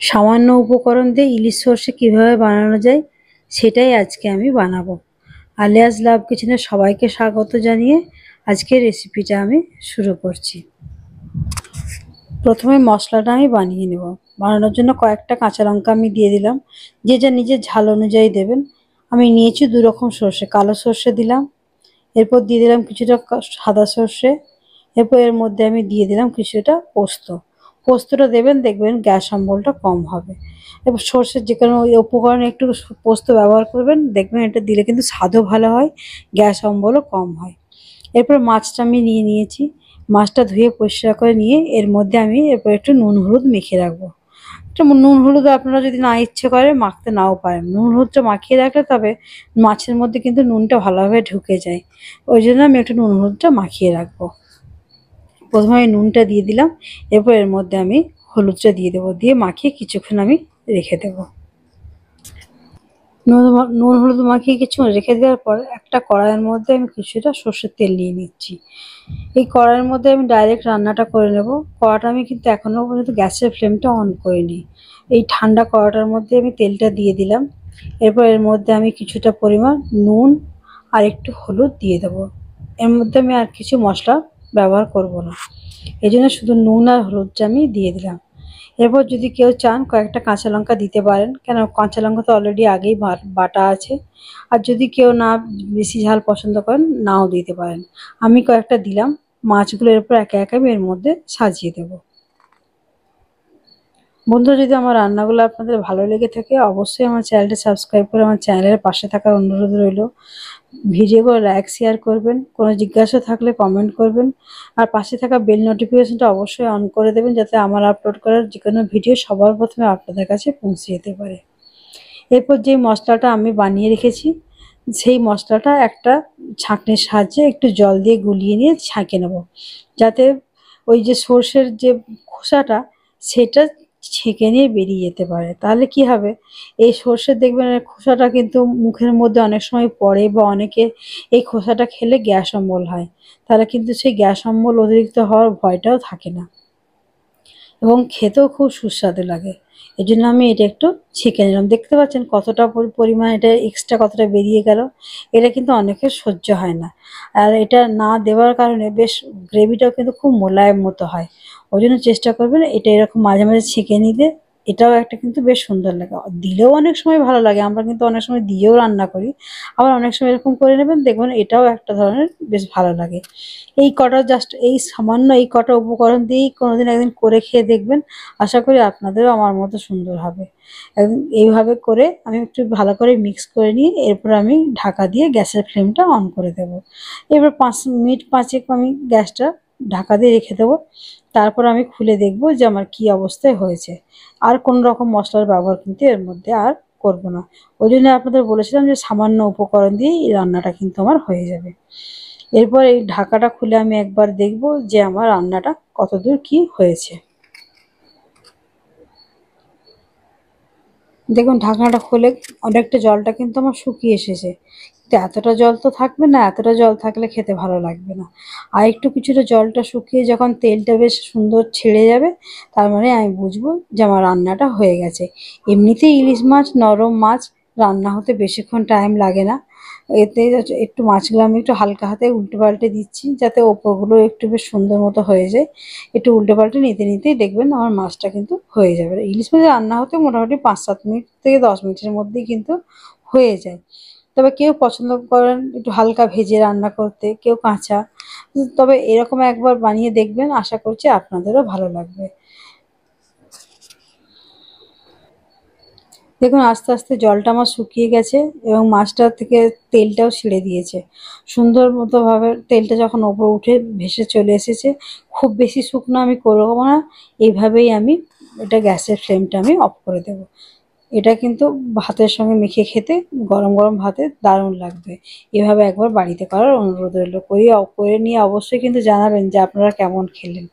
সামান্য উপকরণ দিয়ে ইলিশ সর্ষে কীভাবে বানানো যায় সেটাই আজকে আমি বানাবো। আলিয়াস লাভ কিচেনে সবাইকে স্বাগত জানিয়ে আজকের রেসিপিটা আমি শুরু করছি। প্রথমে মশলাটা আমি বানিয়ে নেব। বানানোর জন্য কয়েকটা কাঁচা লঙ্কা আমি দিয়ে দিলাম, যে যা নিজের ঝাল অনুযায়ী দেবেন। আমি নিয়েছি দু রকম সর্ষে, কালো সর্ষে দিলাম, এরপর দিয়ে দিলাম কিছুটা সাদা সর্ষে, এরপর এর মধ্যে আমি দিয়ে দিলাম কিছুটা পোস্ত। পোস্তটা দেবেন, দেখবেন গ্যাস অম্বলটা কম হবে। এবার সর্ষের যে কোনো উপকরণে একটু পোস্ত ব্যবহার করবেন, দেখবেন এটা দিলে কিন্তু স্বাদও ভালো হয়, গ্যাস অম্বলও কম হয়। এরপর মাছটা আমি নিয়ে নিয়েছি, মাছটা ধুয়ে পরিষ্কার করে নিয়ে এর মধ্যে আমি এরপর একটু নুন হলুদ মেখে রাখবো। নুন হলুদ আপনারা যদি না ইচ্ছে করে মাখতে নাও পারেন, নুন হলুদটা মাখিয়ে রাখলে তবে মাছের মধ্যে কিন্তু নুনটা ভালোভাবে ঢুকে যায়, ওই জন্য আমি একটু নুন হলুদটা মাখিয়ে রাখবো। প্রথমে আমি নুনটা দিয়ে দিলাম, এরপর এর মধ্যে আমি হলুদটা দিয়ে দেবো, দিয়ে মাখিয়ে কিছুক্ষণ আমি রেখে দেবো। নুন হলুদ মাখিয়ে কিছুক্ষণ রেখে দেওয়ার পর একটা কড়াইয়ের মধ্যে আমি কিছুটা সর্ষের তেল নিয়ে নিচ্ছি। এই কড়াইয়ের মধ্যে আমি ডাইরেক্ট রান্নাটা করে নেব। কড়াটা আমি কিন্তু এখনও পর্যন্ত গ্যাসের ফ্লেমটা অন করিনি। এই ঠান্ডা কড়াটার মধ্যে আমি তেলটা দিয়ে দিলাম, এরপর এর মধ্যে আমি কিছুটা পরিমাণ নুন আর একটু হলুদ দিয়ে দেবো। এর মধ্যে আমি আর কিছু মশলা ব্যবহার করব না, এই জন্য শুধু নুন আর হলুদটা আমি দিয়ে দিলাম। এরপর যদি কেউ চান কয়েকটা কাঁচা লঙ্কা দিতে পারেন, কেন কাঁচা লঙ্কা তো অলরেডি আগেই বাটা আছে। আর যদি কেউ না বেশি ঝাল পছন্দ করেন নাও দিতে পারেন, আমি কয়েকটা দিলাম। মাছগুলো এরপর একে একে আমি এর মধ্যে সাজিয়ে দেব। বন্ধুরা, যদি আমার রান্নাগুলো আপনাদের ভালো লেগে থাকে অবশ্যই আমার চ্যানেলটা সাবস্ক্রাইব করে আমার চ্যানেলের পাশে থাকার অনুরোধ রইল। ভিডিওগুলো লাইক শেয়ার করবেন, কোনো জিজ্ঞাসা থাকলে কমেন্ট করবেন, আর পাশে থাকা বেল নোটিফিকেশনটা অবশ্যই অন করে দেবেন, যাতে আমার আপলোড করার যে কোনো ভিডিও সবার প্রথমে আপনাদের কাছে পৌঁছে যেতে পারে। এরপর যে মশলাটা আমি বানিয়ে রেখেছি সেই মশলাটা একটা ছাঁকনির সাহায্যে একটু জল দিয়ে গুলিয়ে নিয়ে ছাঁকে নেব, যাতে ওই যে সর্ষের যে খোসাটা সেটা ছেঁকে নিয়ে বেরিয়ে যেতে পারে। তাহলে কি হবে, এই সর্ষের দেখবেন খোসাটা কিন্তু মুখের মধ্যে অনেক সময় পড়ে, বা অনেকে এই খোসাটা খেলে গ্যাস অম্বল হয়, তাহলে কিন্তু সেই গ্যাস অম্বল অতিরিক্ত হওয়ার ভয়টাও থাকে না, এবং খেতেও খুব সুস্বাদু লাগে। এই জন্য আমি এটা একটু ছেঁকে নিলাম। দেখতে পাচ্ছেন কতটা পরিমাণ এটা এক্সট্রা কতটা বেরিয়ে গেল। এটা কিন্তু অনেকের সহ্য হয় না, আর এটা না দেওয়ার কারণে বেশ গ্রেভিটাও কিন্তু খুব মোলায়েম মতো হয়। ওই জন্য চেষ্টা করবেন এটা এরকম মাঝে মাঝে ছেঁকে নিতে, এটাও একটা কিন্তু বেশ সুন্দর লাগে। দিলেও অনেক সময় ভালো লাগে, আমরা কিন্তু অনেক সময় দিয়েও রান্না করি, আবার অনেক সময় এরকম করে নেবেন, দেখবেন এটাও একটা ধরনের বেশ ভালো লাগে। এই কটা জাস্ট এই সামান্য এই কটা উপকরণ দিয়েই কোনোদিন একদিন করে খেয়ে দেখবেন, আশা করি আপনাদেরও আমার মতো সুন্দর হবে। একদিন এইভাবে করে আমি একটু ভালো করে মিক্স করে নিয়ে এরপর আমি ঢাকা দিয়ে গ্যাসের ফ্লেমটা অন করে দেব। এবার 5 মিনিট 5 আমি গ্যাসটা ঢাকা দিয়ে রেখে দেবো। তারপর আমি খুলে দেখব যে আমার কি অবস্থায় হয়েছে। আর কোনো রকম মশলার ব্যবহার কিন্তু এর মধ্যে আর করব না। ওই জন্য আপনাদের বলেছিলাম যে সামান্য উপকরণ দিয়েই এই রান্নাটা কিন্তু আমার হয়ে যাবে। এরপর এই ঢাকাটা খুলে আমি একবার দেখব যে আমার রান্নাটা কতদূর কি হয়েছে। দেখুন ঢাকনাটা খুলে অনেকটা জলটা কিন্তু আমার শুকিয়ে এসেছে, কিন্তু এতটা জল তো থাকবে না, এতটা জল থাকলে খেতে ভালো লাগবে না। আর একটু কিছুটা জলটা শুকিয়ে যখন তেলটা বেশ সুন্দর ছেড়ে যাবে, তার মানে আমি বুঝবো যে আমার রান্নাটা হয়ে গেছে। এমনিতেই ইলিশ মাছ নরম মাছ, রান্না হতে বেশিক্ষণ টাইম লাগে না। এতে একটু মাছগুলো আমি একটু হালকা হাতে উল্টে পাল্টে দিচ্ছি, যাতে ওপরগুলো একটু বেশ সুন্দর মতো হয়ে যায়। একটু উল্টে পাল্টে নিতে নিতেই দেখবেন আমার মাছটা কিন্তু হয়ে যাবে। ইলিশ মাছ রান্না হতে মোটামুটি 5-7 মিনিট থেকে 10 মিনিটের মধ্যেই কিন্তু হয়ে যায়। তবে কেউ পছন্দ করেন একটু হালকা ভেজে রান্না করতে, কেউ কাঁচা। তবে এরকম একবার বানিয়ে দেখবেন, আশা করছি আপনাদেরও ভালো লাগবে। দেখুন আস্তে আস্তে জলটা আমার শুকিয়ে গেছে এবং মাছটা থেকে তেলটাও ছেড়ে দিয়েছে সুন্দর মতো ভাবে। তেলটা যখন ওপরে উঠে ভেসে চলে এসেছে, খুব বেশি শুকনো আমি করবো না, এইভাবেই আমি এটা গ্যাসের ফ্লেমটা আমি অফ করে দেব। এটা কিন্তু ভাতের সঙ্গে মেখে খেতে গরম গরম ভাতে দারুণ লাগবে। এভাবে একবার বাড়িতে করার অনুরোধ রইল। করে নিয়ে অবশ্যই কিন্তু জানাবেন যে আপনারা কেমন খেলেন।